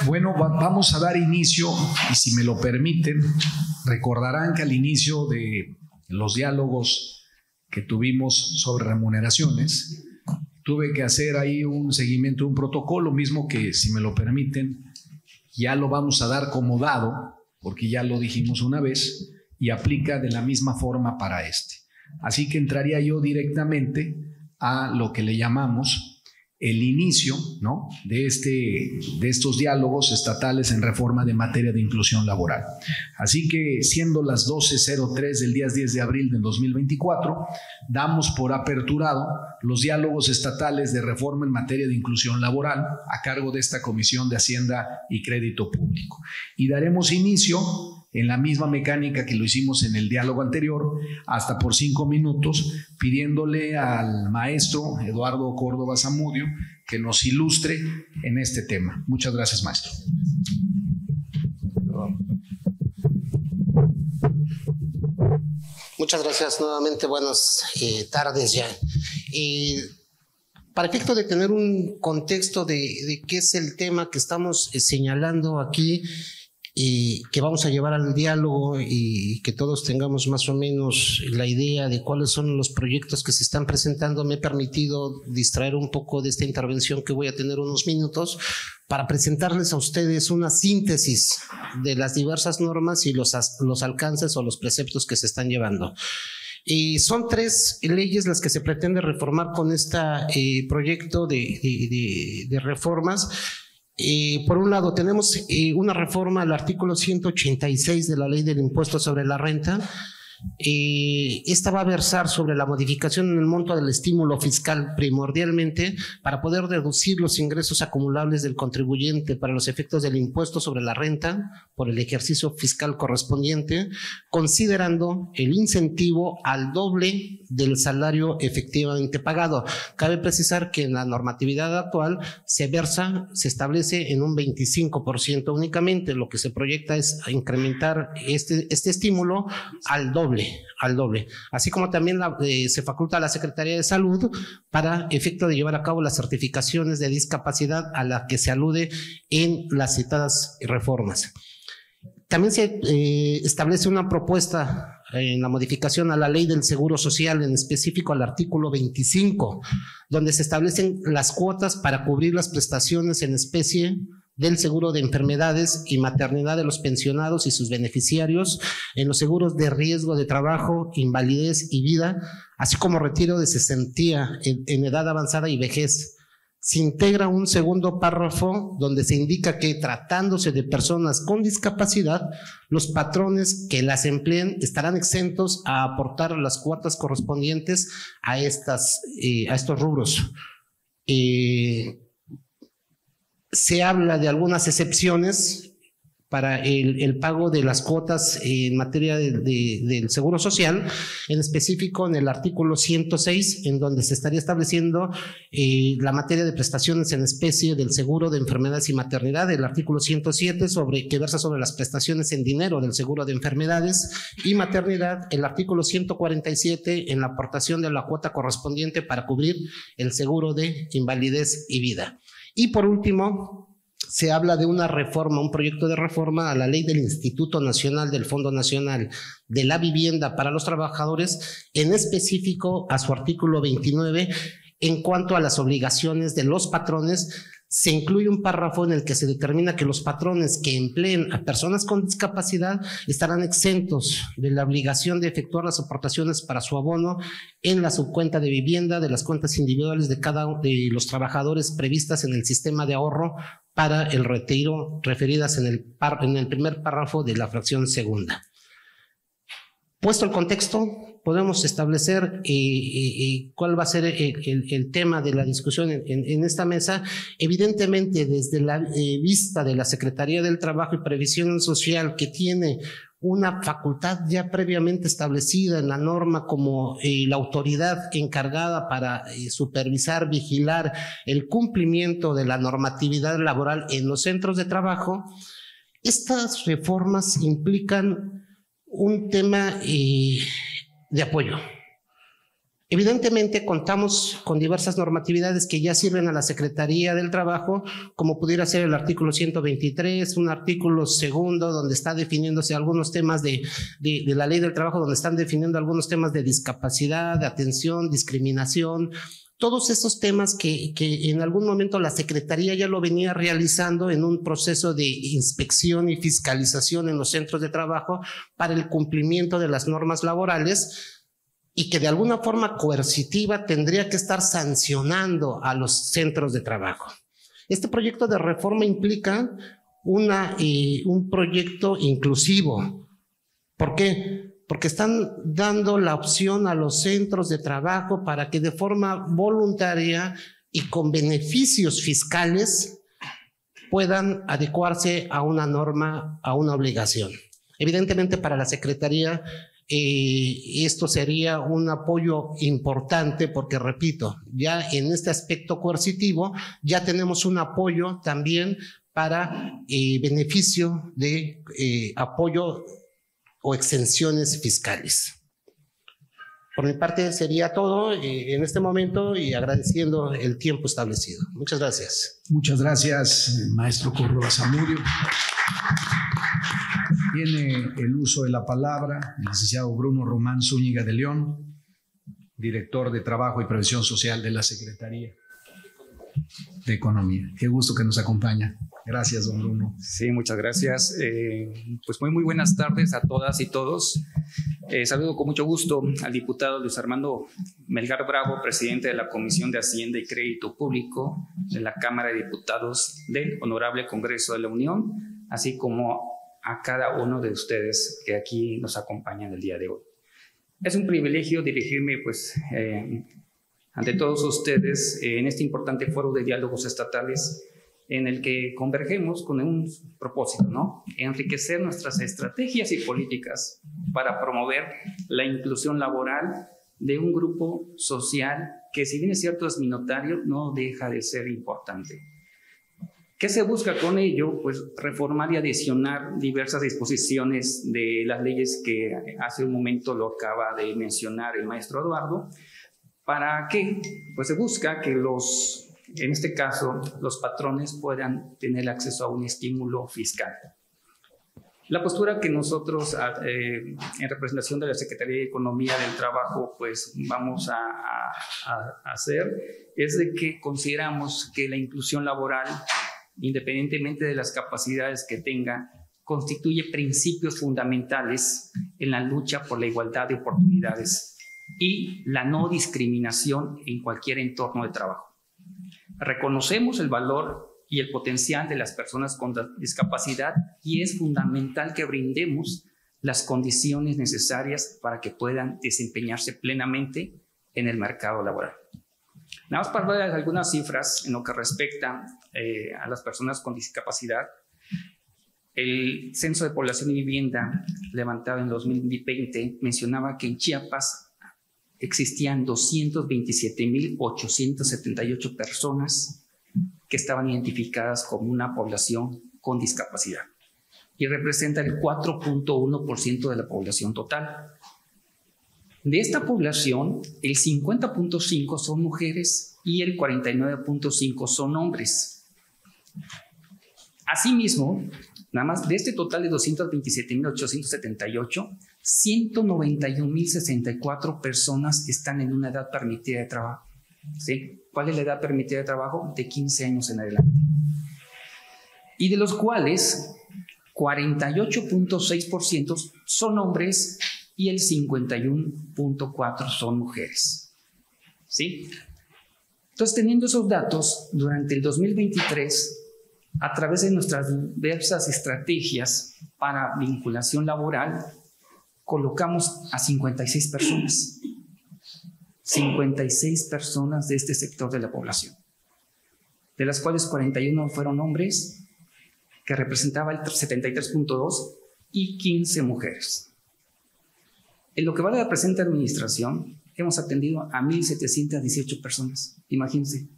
Bueno, vamos a dar inicio, y si me lo permiten, recordarán que al inicio de los diálogos que tuvimos sobre remuneraciones, tuve que hacer ahí un seguimiento, un protocolo, mismo que, si me lo permiten, ya lo vamos a dar como dado, porque ya lo dijimos una vez, y aplica de la misma forma para este. Así que entraría yo directamente a lo que le llamamos el inicio, ¿no?, de estos diálogos estatales en reforma de materia de inclusión laboral. Así que, siendo las 12:03 del día 10 de abril del 2024, damos por aperturado los diálogos estatales de reforma en materia de inclusión laboral a cargo de esta Comisión de Hacienda y Crédito Público. Y daremos inicio en la misma mecánica que lo hicimos en el diálogo anterior, hasta por 5 minutos, pidiéndole al maestro Eduardo Córdoba Zamudio que nos ilustre en este tema. Muchas gracias, maestro. Muchas gracias nuevamente, buenas tardes ya. Para efecto de tener un contexto de qué es el tema que estamos señalando aquí, y que vamos a llevar al diálogo, y que todos tengamos más o menos la idea de cuáles son los proyectos que se están presentando, me he permitido distraer un poco de esta intervención que voy a tener unos minutos para presentarles a ustedes una síntesis de las diversas normas y los alcances o los preceptos que se están llevando. Y son 3 leyes las que se pretende reformar con este proyecto de reformas. Por un lado tenemos una reforma al artículo 186 de la Ley del Impuesto sobre la Renta. Esta va a versar sobre la modificación en el monto del estímulo fiscal, primordialmente para poder reducir los ingresos acumulables del contribuyente para los efectos del impuesto sobre la renta por el ejercicio fiscal correspondiente, considerando el incentivo al doble del salario efectivamente pagado. Cabe precisar que en la normatividad actual se establece en un 25% únicamente. Lo que se proyecta es incrementar este estímulo al doble. Así como también se faculta a la Secretaría de Salud para efecto de llevar a cabo las certificaciones de discapacidad a las que se alude en las citadas reformas. También se establece una propuesta en la modificación a la Ley del Seguro Social, en específico al artículo 25, donde se establecen las cuotas para cubrir las prestaciones en especie del seguro de enfermedades y maternidad de los pensionados y sus beneficiarios, en los seguros de riesgo de trabajo, invalidez y vida, así como retiro de cesantía en edad avanzada y vejez. Se integra un segundo párrafo donde se indica que, tratándose de personas con discapacidad, los patrones que las empleen estarán exentos a aportar las cuotas correspondientes a estos rubros. Se habla de algunas excepciones para el pago de las cuotas en materia del Seguro Social, en específico en el artículo 106, en donde se estaría estableciendo la materia de prestaciones en especie del seguro de enfermedades y maternidad, el artículo 107, que versa sobre las prestaciones en dinero del seguro de enfermedades y maternidad, el artículo 147 en la aportación de la cuota correspondiente para cubrir el seguro de invalidez y vida. Y por último, se habla de una reforma, un proyecto de reforma a la ley del Instituto Nacional del Fondo Nacional de la Vivienda para los Trabajadores, en específico a su artículo 29, en cuanto a las obligaciones de los patrones. Se incluye un párrafo en el que se determina que los patrones que empleen a personas con discapacidad estarán exentos de la obligación de efectuar las aportaciones para su abono en la subcuenta de vivienda de las cuentas individuales de cada uno de los trabajadores previstas en el sistema de ahorro para el retiro, referidas en el primer párrafo de la fracción segunda. Puesto el contexto, podemos establecer cuál va a ser el tema de la discusión en esta mesa. Evidentemente, desde la vista de la Secretaría del Trabajo y Previsión Social, que tiene una facultad ya previamente establecida en la norma como la autoridad encargada para supervisar, vigilar el cumplimiento de la normatividad laboral en los centros de trabajo, estas reformas implican un tema de apoyo. Evidentemente contamos con diversas normatividades que ya sirven a la Secretaría del Trabajo, como pudiera ser el artículo 123, un artículo segundo donde está definiéndose algunos temas de la Ley del Trabajo, donde están definiendo algunos temas de discapacidad, de atención, discriminación. Todos esos temas que en algún momento la Secretaría ya lo venía realizando en un proceso de inspección y fiscalización en los centros de trabajo para el cumplimiento de las normas laborales, y que de alguna forma coercitiva tendría que estar sancionando a los centros de trabajo. Este proyecto de reforma implica un proyecto inclusivo. ¿Por qué? Porque están dando la opción a los centros de trabajo para que de forma voluntaria y con beneficios fiscales puedan adecuarse a una norma, a una obligación. Evidentemente para la Secretaría esto sería un apoyo importante porque, repito, ya en este aspecto coercitivo ya tenemos un apoyo también para beneficio de apoyo o exenciones fiscales. Por mi parte sería todo en este momento y agradeciendo el tiempo establecido. Muchas gracias. Muchas gracias, maestro Córdoba Zamudio. Tiene el uso de la palabra el licenciado Bruno Román Zúñiga de León, director de Trabajo y Previsión Social de la Secretaría de Economía. Qué gusto que nos acompaña. Gracias, don Bruno. Sí, muchas gracias. Pues muy buenas tardes a todas y todos. Saludo con mucho gusto al diputado Luis Armando Melgar Bravo, presidente de la Comisión de Hacienda y Crédito Público de la Cámara de Diputados del Honorable Congreso de la Unión, así como a cada uno de ustedes que aquí nos acompañan el día de hoy. Es un privilegio dirigirme ante todos ustedes en este importante foro de diálogos estatales en el que convergemos con un propósito, ¿no? Enriquecer nuestras estrategias y políticas para promover la inclusión laboral de un grupo social que, si bien es cierto es minoritario, no deja de ser importante. ¿Qué se busca con ello? Pues reformar y adicionar diversas disposiciones de las leyes que hace un momento lo acaba de mencionar el maestro Eduardo. ¿Para qué? Pues se busca que en este caso, los patrones puedan tener acceso a un estímulo fiscal. La postura que nosotros, en representación de la Secretaría de Economía del Trabajo, pues vamos a hacer, es de que consideramos que la inclusión laboral, independientemente de las capacidades que tenga, constituye principios fundamentales en la lucha por la igualdad de oportunidades y la no discriminación en cualquier entorno de trabajo. Reconocemos el valor y el potencial de las personas con discapacidad y es fundamental que brindemos las condiciones necesarias para que puedan desempeñarse plenamente en el mercado laboral. Nada más para dar algunas cifras en lo que respecta a las personas con discapacidad. El Censo de Población y Vivienda, levantado en 2020, mencionaba que en Chiapas existían 227,878 personas que estaban identificadas como una población con discapacidad y representa el 4.1% de la población total. De esta población, el 50.5% son mujeres y el 49.5% son hombres. Asimismo, nada más de este total de 227,878, 191,064 personas están en una edad permitida de trabajo. ¿Sí? ¿Cuál es la edad permitida de trabajo? De 15 años en adelante. Y de los cuales 48.6% son hombres y el 51.4% son mujeres. ¿Sí? Entonces, teniendo esos datos, durante el 2023, a través de nuestras diversas estrategias para vinculación laboral, colocamos a 56 personas. 56 personas de este sector de la población, de las cuales 41 fueron hombres, que representaba el 73.2%, y 15 mujeres. En lo que va de la presente administración, hemos atendido a 1,718 personas. Imagínense,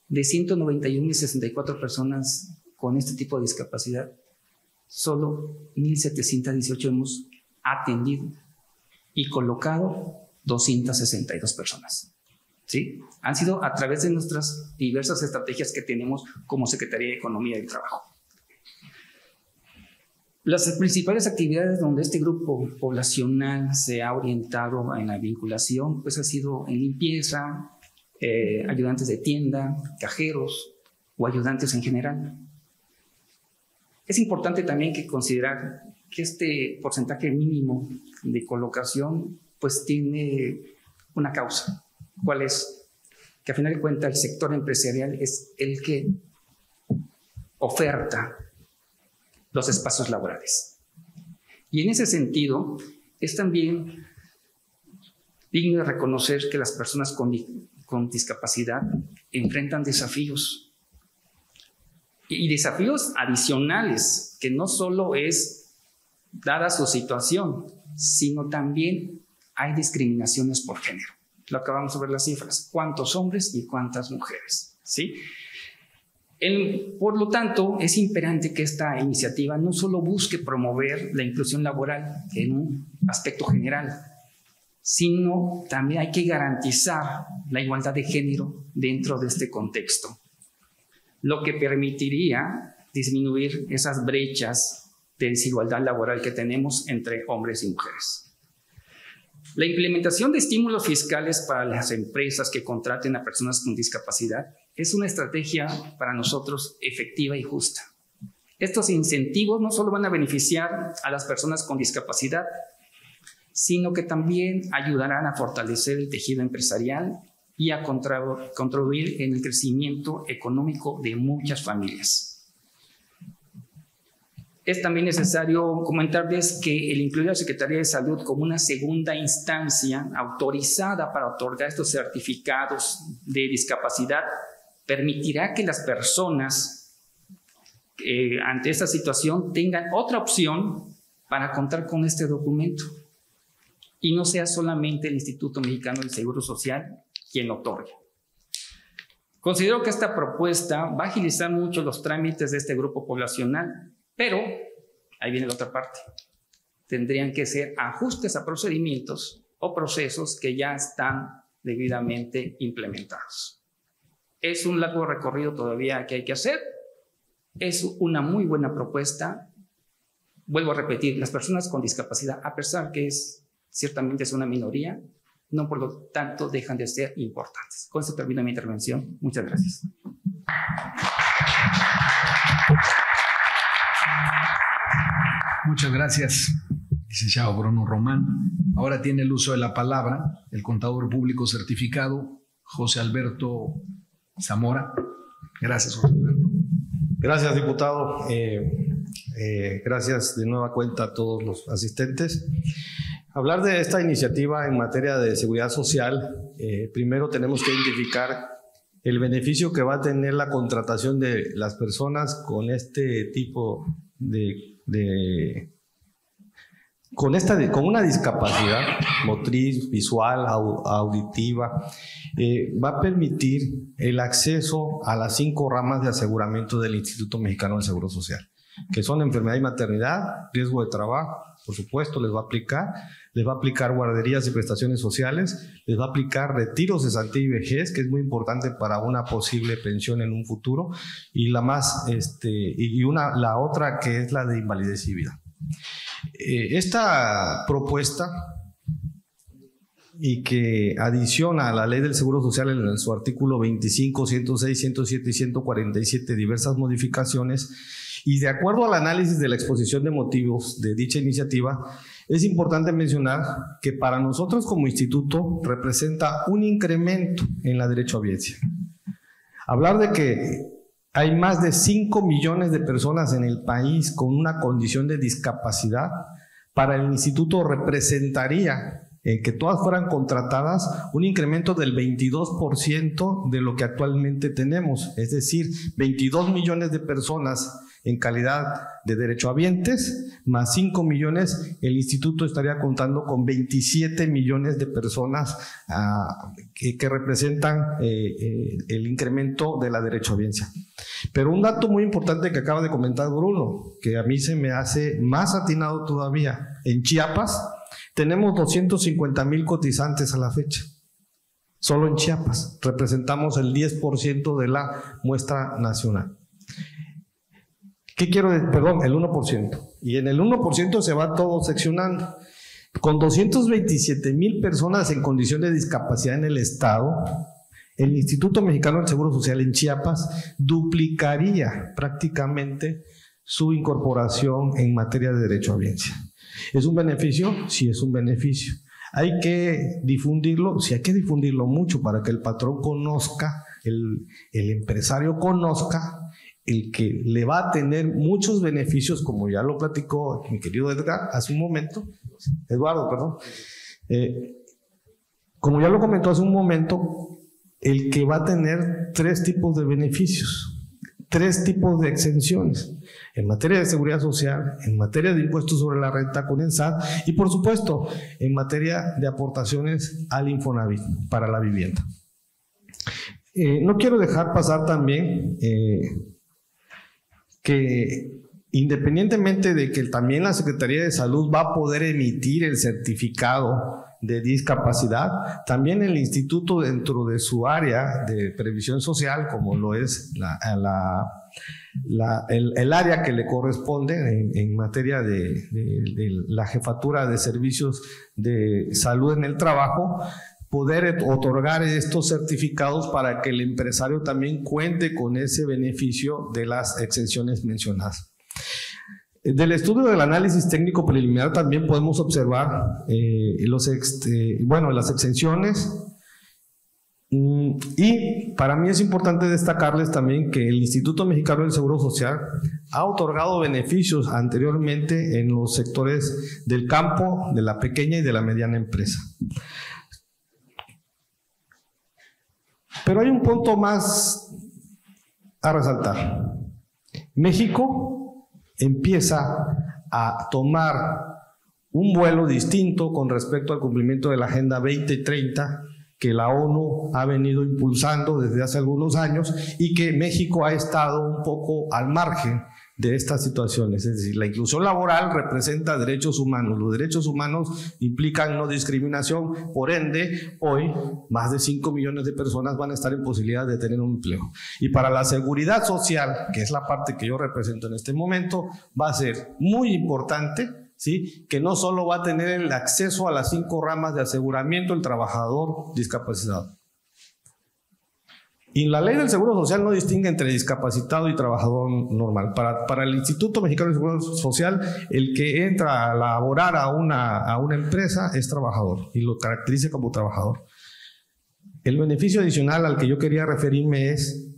de 191,064 personas con este tipo de discapacidad, solo 1,718 hemos atendido y colocado 262 personas. ¿Sí? Han sido a través de nuestras diversas estrategias que tenemos como Secretaría de Economía y Trabajo. Las principales actividades donde este grupo poblacional se ha orientado en la vinculación, pues ha sido en limpieza, ayudantes de tienda, cajeros o ayudantes en general. Es importante también que considerar que este porcentaje mínimo de colocación pues tiene una causa. ¿Cuál es? Que a final de cuentas el sector empresarial es el que oferta los espacios laborales. Y en ese sentido es también digno de reconocer que las personas con discapacidad enfrentan desafíos y desafíos adicionales, que no solo es dada su situación, sino también hay discriminaciones por género. Lo acabamos de ver las cifras, cuántos hombres y cuántas mujeres, ¿sí? Por lo tanto, es imperante que esta iniciativa no solo busque promover la inclusión laboral en un aspecto general, sino también hay que garantizar la igualdad de género dentro de este contexto, lo que permitiría disminuir esas brechas de desigualdad laboral que tenemos entre hombres y mujeres. La implementación de estímulos fiscales para las empresas que contraten a personas con discapacidad es una estrategia para nosotros efectiva y justa. Estos incentivos no solo van a beneficiar a las personas con discapacidad, sino que también ayudarán a fortalecer el tejido empresarial y a contribuir en el crecimiento económico de muchas familias. Es también necesario comentarles que el incluir a la Secretaría de Salud como una segunda instancia autorizada para otorgar estos certificados de discapacidad permitirá que las personas ante esta situación tengan otra opción para contar con este documento y no sea solamente el Instituto Mexicano del Seguro Social quien lo otorgue. Considero que esta propuesta va a agilizar mucho los trámites de este grupo poblacional, pero ahí viene la otra parte. Tendrían que ser ajustes a procedimientos o procesos que ya están debidamente implementados. Es un largo recorrido todavía que hay que hacer. Es una muy buena propuesta. Vuelvo a repetir, las personas con discapacidad, a pesar que ciertamente es una minoría, no por lo tanto dejan de ser importantes. Con esto termino mi intervención. Muchas gracias. Muchas gracias, licenciado Bruno Román. Ahora tiene el uso de la palabra el contador público certificado, José Alberto Zamora. Gracias, José Alberto. Gracias, diputado. Gracias de nueva cuenta a todos los asistentes. Hablar de esta iniciativa en materia de seguridad social, primero tenemos que identificar el beneficio que va a tener la contratación de las personas con este tipo con una discapacidad motriz, visual, auditiva. Va a permitir el acceso a las 5 ramas de aseguramiento del Instituto Mexicano del Seguro Social, que son enfermedad y maternidad, riesgo de trabajo, por supuesto, les va a aplicar guarderías y prestaciones sociales, les va a aplicar retiros de cesantía y vejez, que es muy importante para una posible pensión en un futuro, y la otra que es la de invalidez y vida. Esta propuesta, y que adiciona a la Ley del Seguro Social en su artículo 25, 106, 107 y 147 diversas modificaciones, y de acuerdo al análisis de la exposición de motivos de dicha iniciativa, es importante mencionar que para nosotros como instituto representa un incremento en la derechohabiencia. Hablar de que hay más de 5 millones de personas en el país con una condición de discapacidad, para el instituto representaría que todas fueran contratadas un incremento del 22% de lo que actualmente tenemos, es decir, 22 millones de personas en calidad de derechohabientes, más 5 millones, el instituto estaría contando con 27 millones de personas que representan el incremento de la derechohabiencia. Pero un dato muy importante que acaba de comentar Bruno, que a mí se me hace más atinado todavía, en Chiapas, Tenemos 250,000 cotizantes a la fecha. Solo en Chiapas representamos el 10% de la muestra nacional. ¿Qué quiero decir? Perdón, el 1%. Y en el 1% se va todo seccionando. Con 227,000 personas en condición de discapacidad en el estado, el Instituto Mexicano del Seguro Social en Chiapas duplicaría prácticamente su incorporación en materia de derecho a bienestar. ¿Es un beneficio? Sí, es un beneficio. ¿Hay que difundirlo? Sí, hay que difundirlo mucho para que el patrón conozca, el empresario conozca, el que le va a tener muchos beneficios, como ya lo platicó mi querido Edgar hace un momento, Eduardo, perdón. Como ya lo comentó hace un momento, el que va a tener 3 tipos de beneficios, 3 tipos de exenciones, en materia de seguridad social, en materia de impuestos sobre la renta con el SAT y por supuesto en materia de aportaciones al Infonavit para la vivienda. No quiero dejar pasar también que independientemente de que también la Secretaría de Salud va a poder emitir el certificado de discapacidad, también el instituto dentro de su área de previsión social, como lo es el área que le corresponde en materia de la jefatura de servicios de salud en el trabajo, poder otorgar estos certificados para que el empresario también cuente con ese beneficio de las exenciones mencionadas. Del estudio del análisis técnico preliminar también podemos observar las exenciones y para mí es importante destacarles también que el Instituto Mexicano del Seguro Social ha otorgado beneficios anteriormente en los sectores del campo, de la pequeña y de la mediana empresa. Pero hay un punto más a resaltar. México empieza a tomar un vuelo distinto con respecto al cumplimiento de la Agenda 2030 que la ONU ha venido impulsando desde hace algunos años y que México ha estado un poco al margen de estas situaciones. Es decir, la inclusión laboral representa derechos humanos. Los derechos humanos implican no discriminación, por ende, hoy más de 5 millones de personas van a estar en posibilidad de tener un empleo. Y para la seguridad social, que es la parte que yo represento en este momento, va a ser muy importante, ¿sí?, que no solo va a tener el acceso a las 5 ramas de aseguramiento el trabajador discapacitado. Y la ley del Seguro Social no distingue entre discapacitado y trabajador normal. Para el Instituto Mexicano del Seguro Social, el que entra a laborar a una empresa es trabajador y lo caracteriza como trabajador. El beneficio adicional al que yo quería referirme es,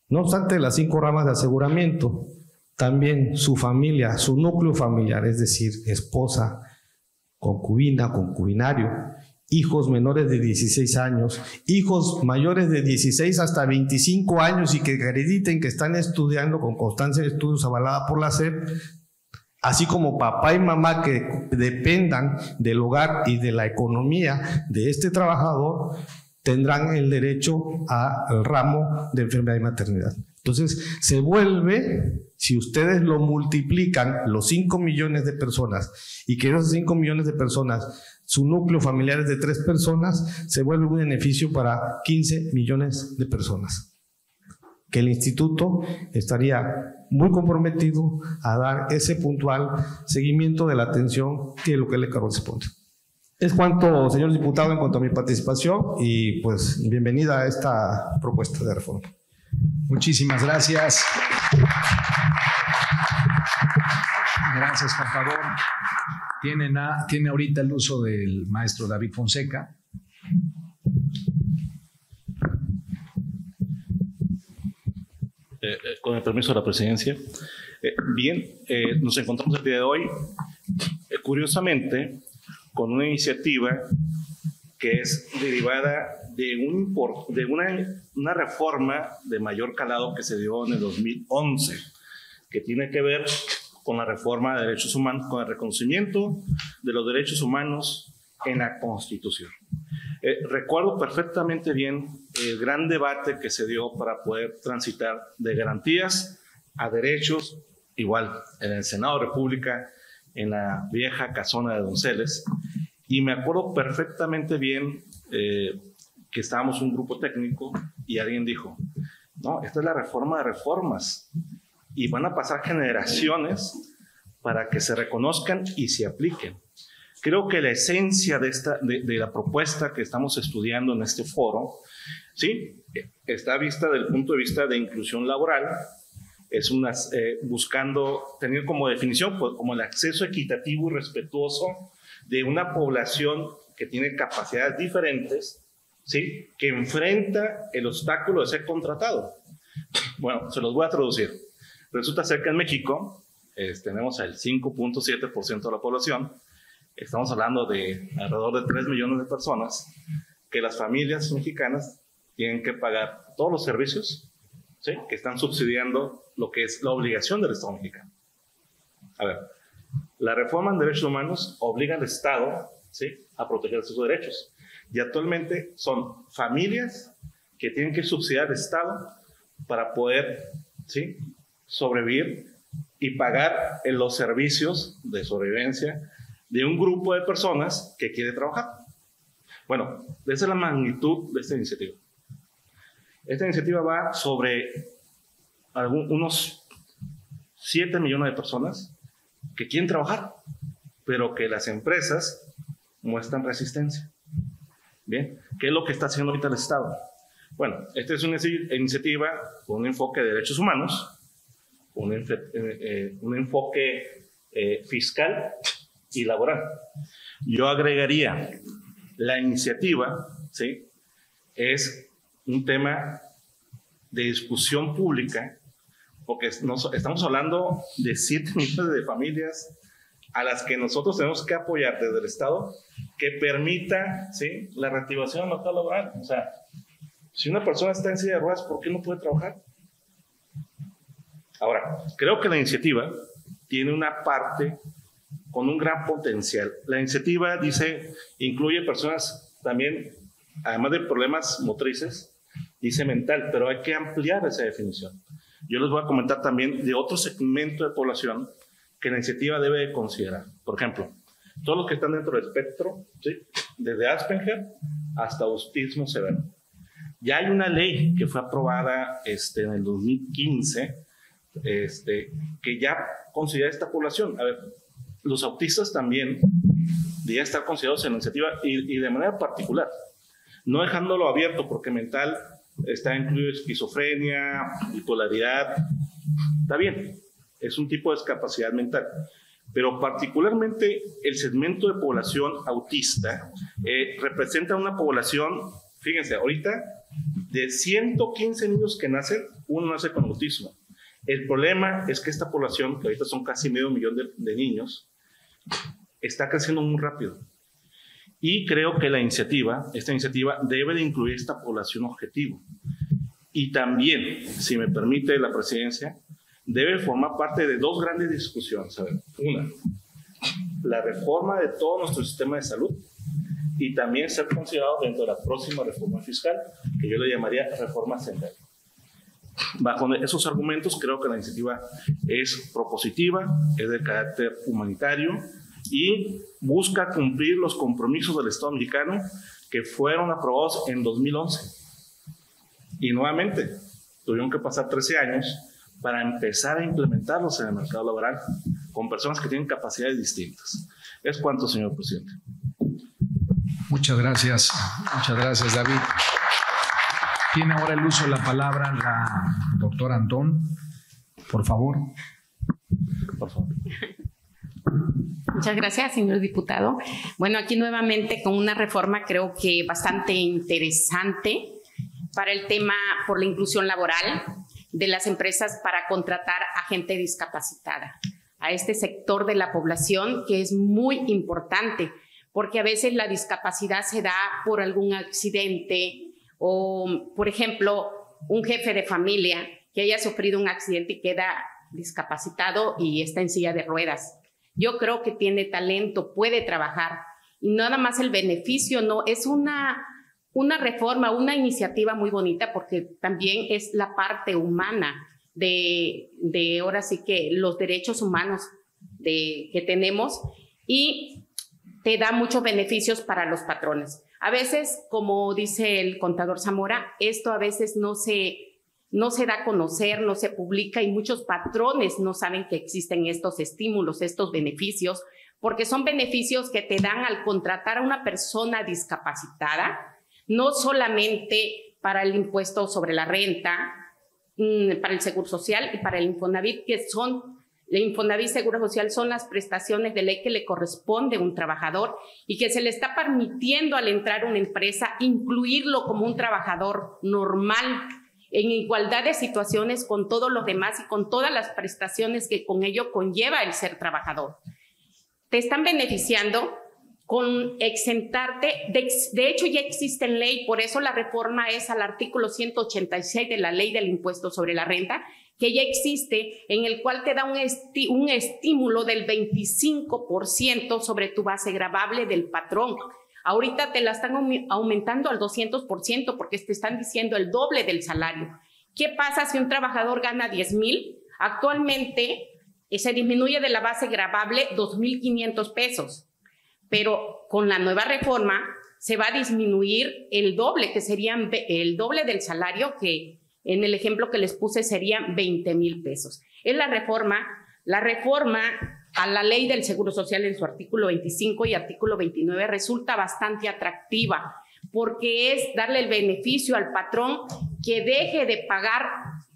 no obstante las 5 ramas de aseguramiento, también su familia, su núcleo familiar, es decir, esposa, concubina, concubinario, hijos menores de 16 años, hijos mayores de 16 hasta 25 años y que acrediten que están estudiando con constancia de estudios avalada por la SEP, así como papá y mamá que dependan del hogar y de la economía de este trabajador, tendrán el derecho al ramo de enfermedad y maternidad. Entonces, se vuelve, si ustedes lo multiplican, los 5 millones de personas, y que esos 5 millones de personas, su núcleo familiar es de 3 personas, se vuelve un beneficio para 15 millones de personas. Que el instituto estaría muy comprometido a dar ese puntual seguimiento de la atención que es lo que le corresponde. Es cuanto, señor diputado, en cuanto a mi participación y pues bienvenida a esta propuesta de reforma. Muchísimas gracias. Gracias, por favor. Tiene ahorita el uso del maestro David Fonseca. Con el permiso de la presidencia. Nos encontramos el día de hoy, curiosamente, con una iniciativa que es derivada de una reforma de mayor calado que se dio en el 2011, que tiene que ver con la reforma de derechos humanos, con el reconocimiento de los derechos humanos en la Constitución. Recuerdo perfectamente bien el gran debate que se dio para poder transitar de garantías a derechos, igual en el Senado de la República, en la vieja casona de Donceles, Y me acuerdo perfectamente bien que estábamos un grupo técnico y alguien dijo, no, esta es la reforma de reformas y van a pasar generaciones para que se reconozcan y se apliquen. Creo que la esencia de la propuesta que estamos estudiando en este foro, ¿sí?, está vista desde el punto de vista de inclusión laboral, es buscando tener como definición pues, como el acceso equitativo y respetuoso de una población que tiene capacidades diferentes, ¿sí?, que enfrenta el obstáculo de ser contratado. Bueno, se los voy a traducir. Resulta ser que en México tenemos el 5.7% de la población. Estamos hablando de alrededor de 3 millones de personas que las familias mexicanas tienen que pagar todos los servicios, ¿sí?, que están subsidiando lo que es la obligación del Estado mexicano. A ver, la reforma en derechos humanos obliga al Estado, ¿sí?, a proteger sus derechos. Y actualmente son familias que tienen que subsidiar al Estado para poder, ¿sí?, sobrevivir y pagar en los servicios de sobrevivencia de un grupo de personas que quiere trabajar. Bueno, esa es la magnitud de esta iniciativa. Esta iniciativa va sobre unos 7 millones de personas que quieren trabajar, pero que las empresas muestran resistencia. Bien, ¿qué es lo que está haciendo ahorita el Estado? Bueno, esta es una iniciativa con un enfoque de derechos humanos, un enfoque fiscal y laboral. Yo agregaría, la iniciativa, ¿sí?, es un tema de discusión pública, porque estamos hablando de 7 millones de familias a las que nosotros tenemos que apoyar desde el Estado, que permita, ¿sí?, la reactivación del mercado laboral. O sea, si una persona está en silla de ruedas, ¿por qué no puede trabajar? Ahora, creo que la iniciativa tiene una parte con un gran potencial. La iniciativa dice, incluye personas también, además de problemas motrices, dice mental, pero hay que ampliar esa definición. Yo les voy a comentar también de otro segmento de población que la iniciativa debe de considerar. Por ejemplo, todos los que están dentro del espectro, ¿sí?, desde Asperger hasta autismo severo. Ya hay una ley que fue aprobada en el 2015 que ya considera esta población. A ver, los autistas también deberían estar considerados en la iniciativa y de manera particular, no dejándolo abierto porque mental está incluido esquizofrenia, bipolaridad, está bien, es un tipo de discapacidad mental, pero particularmente el segmento de población autista representa una población, fíjense, ahorita de 115 niños que nacen, uno nace con autismo. El problema es que esta población, que ahorita son casi medio millón de niños, está creciendo muy rápido. Y creo que esta iniciativa debe de incluir esta población objetivo. Y también, si me permite la presidencia, debe formar parte de dos grandes discusiones. A ver, una, la reforma de todo nuestro sistema de salud y también ser considerado dentro de la próxima reforma fiscal, que yo le llamaría reforma central. Bajo esos argumentos, creo que la iniciativa es propositiva, es de carácter humanitario y busca cumplir los compromisos del Estado mexicano que fueron aprobados en 2011. Y nuevamente, tuvieron que pasar 13 años para empezar a implementarlos en el mercado laboral con personas que tienen capacidades distintas. Es cuanto, señor presidente. Muchas gracias, David. Tiene ahora el uso de la palabra la doctora Antón. Por favor. Por favor. Muchas gracias, señor diputado. Bueno, aquí nuevamente con una reforma creo que bastante interesante para el tema por la inclusión laboral de las empresas para contratar a gente discapacitada, a este sector de la población que es muy importante, porque a veces la discapacidad se da por algún accidente o, por ejemplo, un jefe de familia que haya sufrido un accidente y queda discapacitado y está en silla de ruedas. Yo creo que tiene talento, puede trabajar y nada más el beneficio, no, es una reforma, una iniciativa muy bonita porque también es la parte humana de ahora sí que los derechos humanos que tenemos y te da muchos beneficios para los patrones. A veces, como dice el contador Zamora, esto a veces no se da a conocer, no se publica y muchos patrones no saben que existen estos estímulos, estos beneficios, porque son beneficios que te dan al contratar a una persona discapacitada, no solamente para el impuesto sobre la renta, para el Seguro Social y para el Infonavit, que son, el Infonavit Seguro Social son las prestaciones de ley que le corresponde a un trabajador y que se le está permitiendo al entrar a una empresa incluirlo como un trabajador normal, en igualdad de situaciones con todos los demás y con todas las prestaciones que con ello conlleva el ser trabajador. Te están beneficiando con exentarte, de hecho ya existe en ley, por eso la reforma es al artículo 186 de la ley del impuesto sobre la renta, que ya existe, en el cual te da un estímulo del 25% sobre tu base gravable del patrón. Ahorita te la están aumentando al 200% porque te están diciendo el doble del salario. ¿Qué pasa si un trabajador gana 10,000? Actualmente se disminuye de la base gravable 2,500 pesos, pero con la nueva reforma se va a disminuir el doble, que serían el doble del salario, que en el ejemplo que les puse serían 20,000 pesos. Es la reforma a la ley del Seguro Social en su artículo 25 y artículo 29 resulta bastante atractiva porque es darle el beneficio al patrón que deje de pagar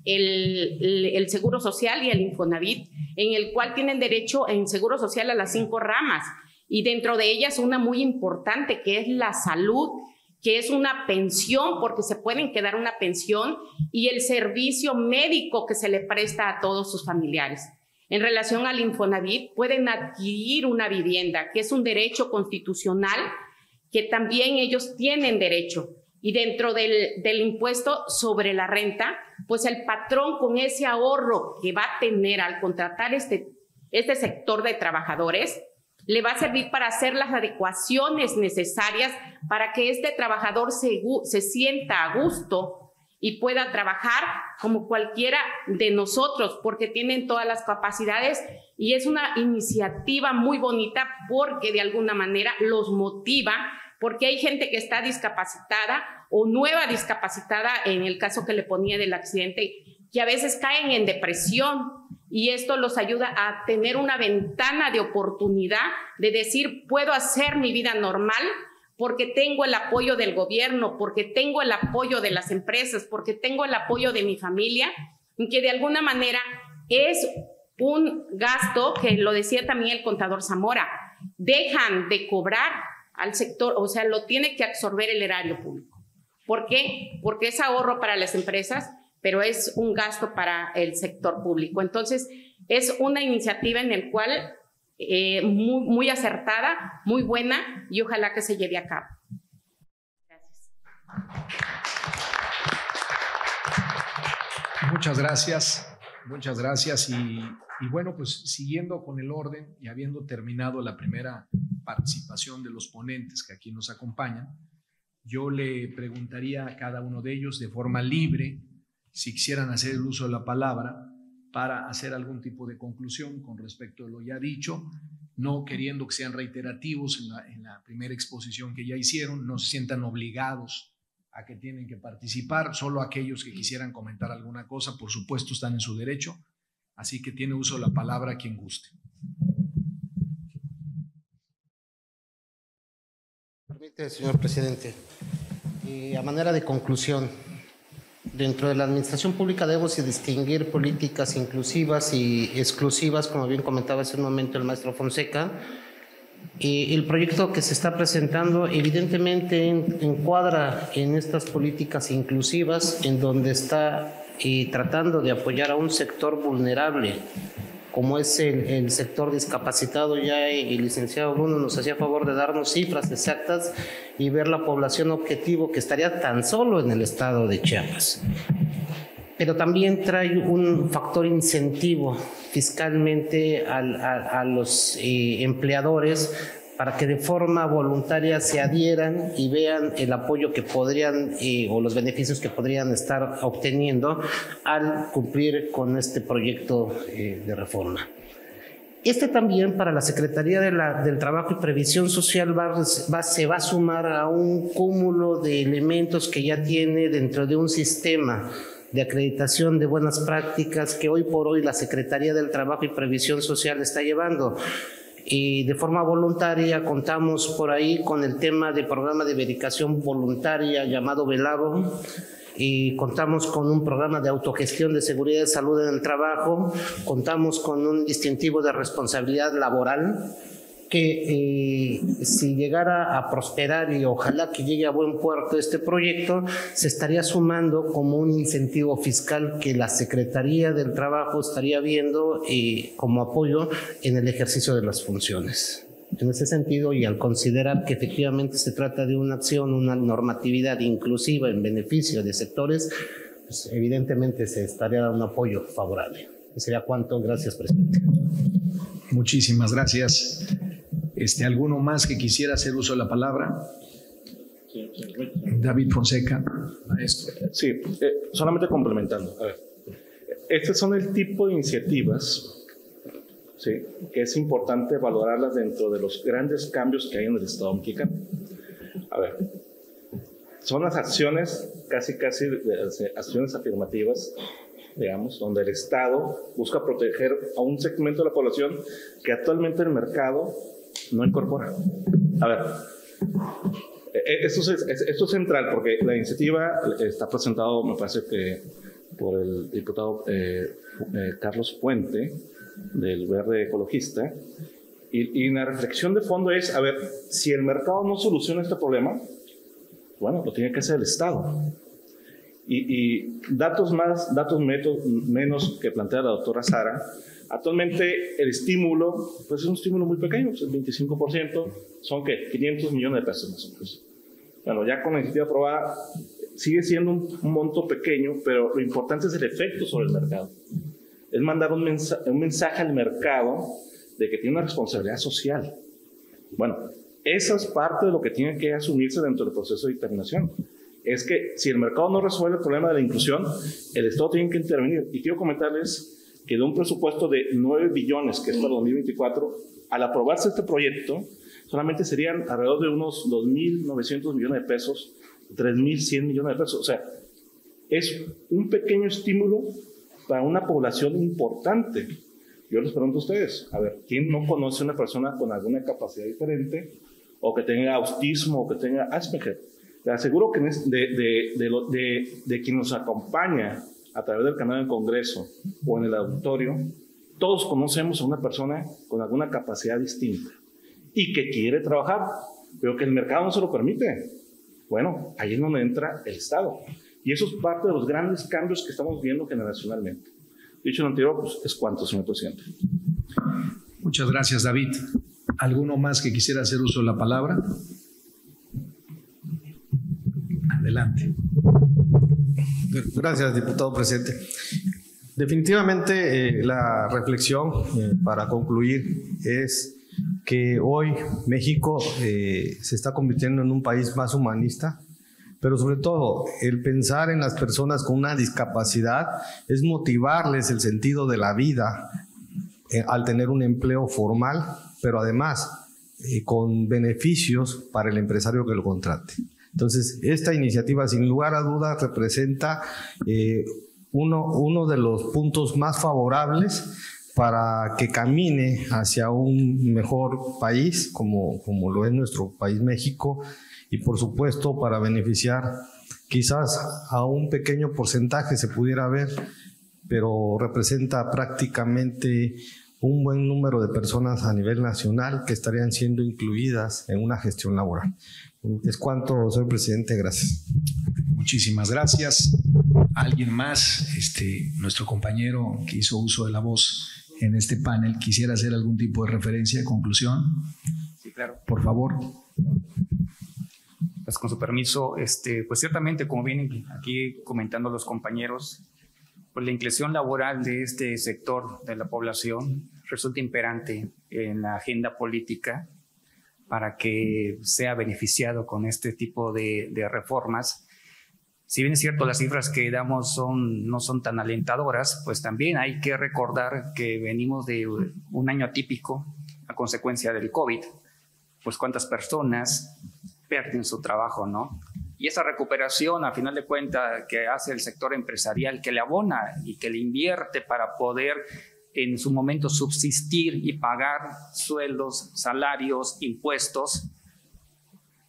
el Seguro Social y el Infonavit, en el cual tienen derecho en Seguro Social a las 5 ramas y dentro de ellas una muy importante que es la salud, que es una pensión porque se pueden quedar una pensión y el servicio médico que se le presta a todos sus familiares. En relación al Infonavit, pueden adquirir una vivienda, que es un derecho constitucional que también ellos tienen derecho. Y dentro del impuesto sobre la renta, pues el patrón con ese ahorro que va a tener al contratar este sector de trabajadores, le va a servir para hacer las adecuaciones necesarias para que este trabajador se sienta a gusto y pueda trabajar como cualquiera de nosotros, porque tienen todas las capacidades y es una iniciativa muy bonita porque de alguna manera los motiva, porque hay gente que está discapacitada o nueva discapacitada, en el caso que le ponía del accidente, que a veces caen en depresión y esto los ayuda a tener una ventana de oportunidad de decir, puedo hacer mi vida normal, porque tengo el apoyo del gobierno, porque tengo el apoyo de las empresas, porque tengo el apoyo de mi familia, y que de alguna manera es un gasto, que lo decía también el contador Zamora, dejan de cobrar al sector, o sea, lo tiene que absorber el erario público. ¿Por qué? Porque es ahorro para las empresas, pero es un gasto para el sector público. Entonces, es una iniciativa en la cual muy acertada, muy buena y ojalá que se lleve a cabo. Gracias. Muchas gracias y bueno, pues siguiendo con el orden y habiendo terminado la primera participación de los ponentes que aquí nos acompañan, yo le preguntaría a cada uno de ellos de forma libre si quisieran hacer el uso de la palabra para hacer algún tipo de conclusión con respecto a lo ya dicho, no queriendo que sean reiterativos en la primera exposición que ya hicieron, no se sientan obligados a que tienen que participar, solo aquellos que quisieran comentar alguna cosa, por supuesto, están en su derecho, así que tiene uso de la palabra quien guste. Permite, señor presidente, a manera de conclusión, dentro de la administración pública debemos distinguir políticas inclusivas y exclusivas, como bien comentaba hace un momento el maestro Fonseca. El proyecto que se está presentando evidentemente encuadra en estas políticas inclusivas, en donde está tratando de apoyar a un sector vulnerable, como es el sector discapacitado. Ya el licenciado Bruno nos hacía favor de darnos cifras exactas y ver la población objetivo que estaría tan solo en el estado de Chiapas. Pero también trae un factor incentivo fiscalmente a los empleadores para que de forma voluntaria se adhieran y vean el apoyo que podrían o los beneficios que podrían estar obteniendo al cumplir con este proyecto de reforma. También para la Secretaría del Trabajo y Previsión Social se va a sumar a un cúmulo de elementos que ya tiene dentro de un sistema de acreditación de buenas prácticas que hoy por hoy la Secretaría del Trabajo y Previsión Social está llevando. Y de forma voluntaria contamos por ahí con el tema de programa de verificación voluntaria llamado VELAVO, y contamos con un programa de autogestión de seguridad y salud en el trabajo, contamos con un distintivo de responsabilidad laboral que si llegara a prosperar y ojalá que llegue a buen puerto este proyecto, se estaría sumando como un incentivo fiscal que la Secretaría del Trabajo estaría viendo como apoyo en el ejercicio de las funciones. En ese sentido, y al considerar que efectivamente se trata de una acción, una normatividad inclusiva en beneficio de sectores, pues evidentemente se estaría dando un apoyo favorable. ¿Sería cuánto? Gracias, presidente. Muchísimas gracias. ¿Alguno más que quisiera hacer uso de la palabra? David Fonseca, maestro. Sí, solamente complementando. A ver, estos son el tipo de iniciativas, sí, que es importante valorarlas dentro de los grandes cambios que hay en el Estado mexicano. A ver, son las acciones, casi acciones afirmativas, digamos, donde el Estado busca proteger a un segmento de la población que actualmente el mercado no incorpora. A ver, esto es central porque la iniciativa está presentado, me parece que por el diputado Carlos Puente, del Verde Ecologista, y la reflexión de fondo es, a ver, si el mercado no soluciona este problema, bueno, lo tiene que hacer el Estado. Y datos menos que plantea la doctora Sara. Actualmente el estímulo, pues es un estímulo muy pequeño, pues el 25%, son ¿qué? 500 millones de pesos más o menos. Bueno, ya con la iniciativa aprobada sigue siendo un monto pequeño, pero lo importante es el efecto sobre el mercado. Es mandar un mensaje al mercado de que tiene una responsabilidad social. Bueno, esa es parte de lo que tiene que asumirse dentro del proceso de determinación. Es que si el mercado no resuelve el problema de la inclusión, el Estado tiene que intervenir. Y quiero comentarles que de un presupuesto de 9 billones, que es para 2024, al aprobarse este proyecto, solamente serían alrededor de unos 2.900 millones de pesos, 3.100 millones de pesos. O sea, es un pequeño estímulo para una población importante. Yo les pregunto a ustedes, a ver, ¿quién no conoce a una persona con alguna capacidad diferente o que tenga autismo o que tenga Asperger? Te aseguro que de quien nos acompaña a través del canal del Congreso o en el auditorio, todos conocemos a una persona con alguna capacidad distinta y que quiere trabajar, pero que el mercado no se lo permite. Bueno, ahí es donde entra el Estado. Y eso es parte de los grandes cambios que estamos viendo generacionalmente. Dicho lo anterior, pues es cuanto, señor presidente. Muchas gracias, David. ¿Alguno más que quisiera hacer uso de la palabra? Adelante. Gracias, diputado presidente. Definitivamente la reflexión para concluir es que hoy México se está convirtiendo en un país más humanista, pero sobre todo el pensar en las personas con una discapacidad es motivarles el sentido de la vida al tener un empleo formal, pero además con beneficios para el empresario que lo contrate. Entonces, esta iniciativa sin lugar a dudas representa uno de los puntos más favorables para que camine hacia un mejor país, como lo es nuestro país México, y por supuesto para beneficiar quizás a un pequeño porcentaje se pudiera ver, pero representa prácticamente un buen número de personas a nivel nacional que estarían siendo incluidas en una gestión laboral. Es cuanto, señor presidente, gracias. Muchísimas gracias. ¿Alguien más, nuestro compañero que hizo uso de la voz en este panel, quisiera hacer algún tipo de referencia, conclusión? Sí, claro. Por favor. Pues con su permiso, pues ciertamente, como vienen aquí comentando los compañeros, pues la inclusión laboral de este sector de la población resulta imperante en la agenda política para que sea beneficiado con este tipo de reformas Si bien es cierto, las cifras que damos no son tan alentadoras, pues también hay que recordar que venimos de un año atípico a consecuencia del COVID. Pues cuántas personas pierden su trabajo, ¿no? Y esa recuperación, a final de cuentas, que hace el sector empresarial, que le abona y que le invierte para poder en su momento subsistir y pagar sueldos, salarios, impuestos,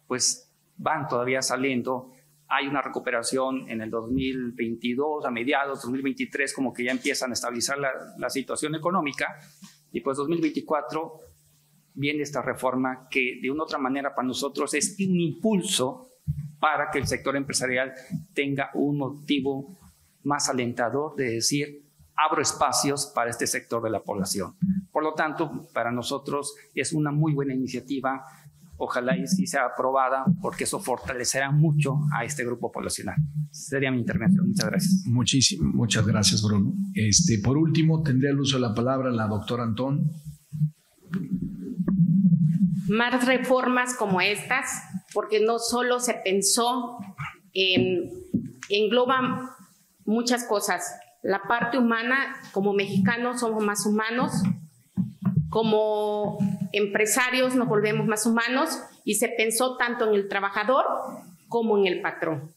pues van todavía saliendo. Hay una recuperación en el 2022, a mediados, 2023, como que ya empiezan a estabilizar la situación económica, y pues 2024 viene esta reforma que de una u otra manera para nosotros es un impulso para que el sector empresarial tenga un motivo más alentador de decir, abro espacios para este sector de la población. Por lo tanto, para nosotros es una muy buena iniciativa. Ojalá y sí sea aprobada, porque eso fortalecerá mucho a este grupo poblacional. Sería mi intervención. Muchas gracias. Muchas gracias, Bruno. Por último, tendría el uso de la palabra la doctora Antón. Más reformas como estas, porque no solo se pensó engloba muchas cosas. La parte humana, como mexicanos somos más humanos, como empresarios nos volvemos más humanos, y se pensó tanto en el trabajador como en el patrón,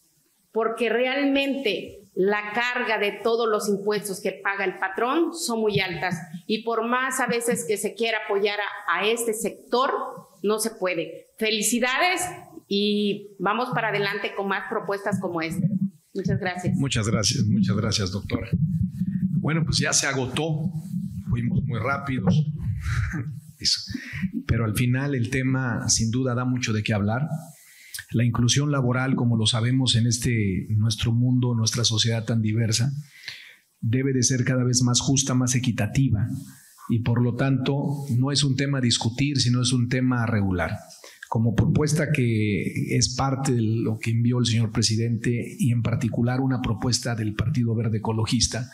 porque realmente la carga de todos los impuestos que paga el patrón son muy altas, y por más a veces que se quiera apoyar a este sector, no se puede. Felicidades y vamos para adelante con más propuestas como esta. Muchas gracias. Muchas gracias, doctora. Bueno, pues ya se agotó, fuimos muy rápidos, pero al final el tema sin duda da mucho de qué hablar. La inclusión laboral, como lo sabemos en nuestro mundo, nuestra sociedad tan diversa, debe de ser cada vez más justa, más equitativa, y por lo tanto no es un tema a discutir, sino es un tema a regular. Como propuesta que es parte de lo que envió el señor presidente, y en particular una propuesta del Partido Verde Ecologista,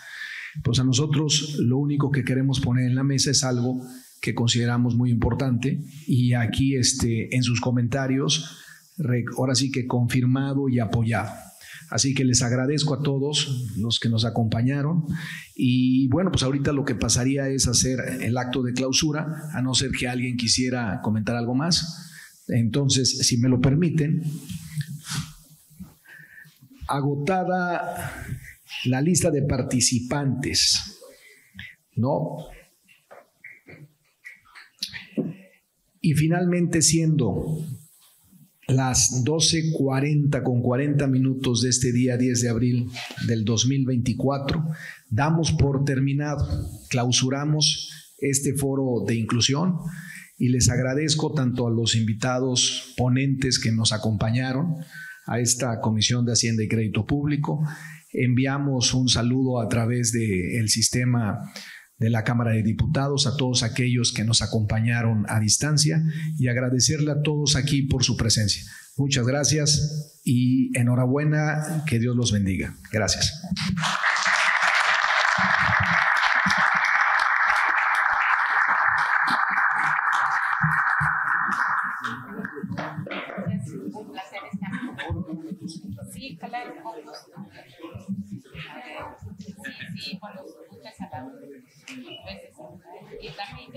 pues a nosotros lo único que queremos poner en la mesa es algo que consideramos muy importante, y aquí en sus comentarios ahora sí que confirmado y apoyado. Así que les agradezco a todos los que nos acompañaron, y bueno, pues ahorita lo que pasaría es hacer el acto de clausura, a no ser que alguien quisiera comentar algo más. Entonces, si me lo permiten, agotada la lista de participantes, ¿no? Y finalmente, siendo las 12:40 con 40 minutos de este día 10 de abril del 2024, damos por terminado, clausuramos este foro de inclusión, y les agradezco tanto a los invitados ponentes que nos acompañaron a esta Comisión de Hacienda y Crédito Público. Enviamos un saludo a través del sistema de la Cámara de Diputados a todos aquellos que nos acompañaron a distancia, y agradecerle a todos aquí por su presencia. Muchas gracias y enhorabuena, que Dios los bendiga. Gracias. Un placer estar. Sí, claro, con gusto. Sí, cuando escuchas a la veces. Y también